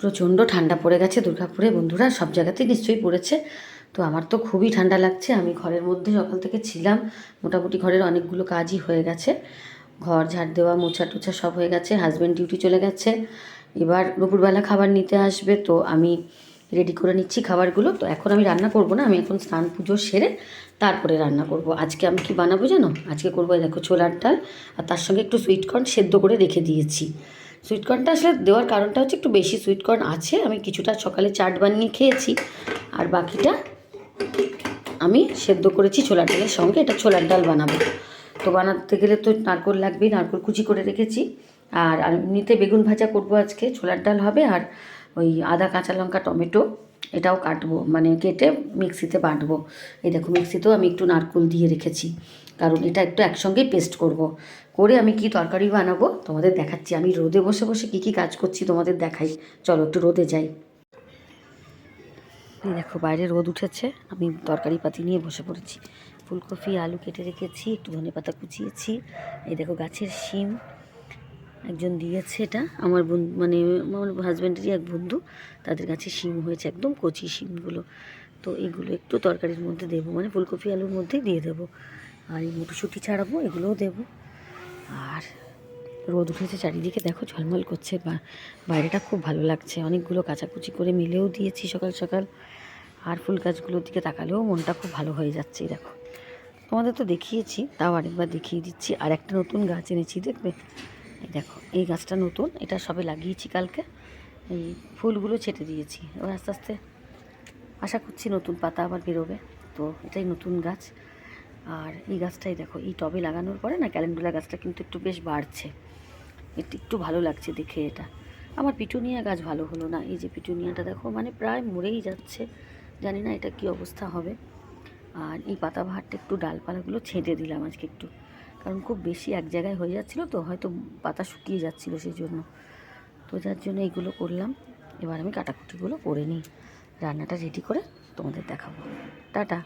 প্রচণ্ড ঠান্ডা পড়ে গেছে দুর্গাপুরে বন্ধুরা, সব জায়গাতেই নিশ্চয়ই পড়েছে। তো আমার তো খুবই ঠান্ডা লাগছে। আমি ঘরের মধ্যে সকাল থেকে ছিলাম, মোটামুটি ঘরের অনেকগুলো কাজই হয়ে গেছে। ঘর ঝাড় দেওয়া, মোছা টোছা সব হয়ে গেছে। হাজব্যান্ড ডিউটি চলে গেছে, এবার দুপুরবেলা খাবার নিতে আসবে, তো আমি রেডি করে নিচ্ছি খাবারগুলো। তো এখন আমি রান্না করব না, আমি এখন স্নান পুজো সেরে তারপরে রান্না করব। আজকে আমি কি বানাবো জানো? আজকে করবো দেখো ছোলার ডাল, আর তার সঙ্গে একটু সুইটকর্ন সেদ্ধ করে রেখে দিয়েছি। সুইটকর্নটা আসলে দেওয়ার কারণটা হচ্ছে একটু বেশি সুইটকর্ন আছে, আমি কিছুটা সকালে চাট বানিয়ে খেয়েছি, আর বাকিটা আমি সেদ্ধ করেছি ছোলার ডালের সঙ্গে। এটা ছোলার ডাল বানাবো, তো বানাতে গেলে তো নারকোল লাগবেই, নারকোল কুচি করে রেখেছি। আর এমনিতে বেগুন ভাজা করব আজকে, ছোলার ডাল হবে, আর ওই আদা কাঁচা লঙ্কা টমেটো এটাও কাটবো, মানে কেটে মিক্সিতে বাটবো। এই দেখো মিক্সিতেও আমি একটু নারকোল দিয়ে রেখেছি, কারণ এটা একটু একসঙ্গেই পেস্ট করব। করে আমি কি তরকারি বানাবো তোমাদের দেখাচ্ছি। আমি রোদে বসে বসে কী কী কাজ করছি তোমাদের দেখাই, চলো একটু রোদে যাই। এই দেখো বাইরে রোদ উঠেছে, আমি তরকারি পাতি নিয়ে বসে পড়েছি। ফুলকপি আলু কেটে রেখেছি, একটু ধনেপাতা কুচিয়েছি। এই দেখো গাছের শিম একজন দিয়েছে, এটা আমার বন্ধু, মানে আমার হাজব্যান্ডেরই এক বন্ধু, তাদের কাছে শিম হয়েছে, একদম কচি শিমগুলো। তো এগুলো একটু তরকারির মধ্যে দেবো, মানে ফুলকপি আলুর মধ্যেই দিয়ে দেবো। আর এই মটরশুঁটি ছাড়াবো, এগুলোও দেবো। আর রোদ উঠেছে চারিদিকে, দেখো ঝলমল করছে, বাইরেটা খুব ভালো লাগছে। অনেকগুলো কাচাকুচি করে মিলেও দিয়েছি সকাল সকাল। আর ফুল গাছগুলোর দিকে তাকালেও মনটা খুব ভালো হয়ে যাচ্ছে। দেখো তোমাদের তো দেখিয়েছি, তাও আরেকবার দেখিয়ে দিচ্ছি। আর একটা নতুন গাছ এনেছি, দেখবে? এই দেখো এই গাছটা নতুন, এটা সবে লাগিয়েছি কালকে। এই ফুলগুলো ছেটে দিয়েছি, এবার আস্তে আস্তে আশা করছি নতুন পাতা আবার বেরোবে। তো এটাই নতুন গাছ। আর এই গাছটাই দেখো, এই টবে লাগানোর পরে না ক্যালেন্ডুলা গাছটা কিন্তু একটু বেশ বাড়ছে, একটু ভালো লাগছে দেখে এটা। আমার পিটুনিয়া গাছ ভালো হলো না, এই যে পিটুনিয়াটা দেখো মানে প্রায় মরেই যাচ্ছে, জানি না এটা কি অবস্থা হবে। আর এই পাতাবাহারটা একটু ডালপালাগুলো ছেঁটে দিলাম আজকে একটু, কারণ খুব বেশি এক জায়গায় হয়ে যাচ্ছিলো, তো হয়তো পাতা শুকিয়ে যাচ্ছিলো সেই জন্য। তো যার জন্য এইগুলো করলাম। এবার আমি কাটাকুটিগুলো করে নিই, রান্নাটা রেডি করে তোমাদের দেখাবো। টাটা।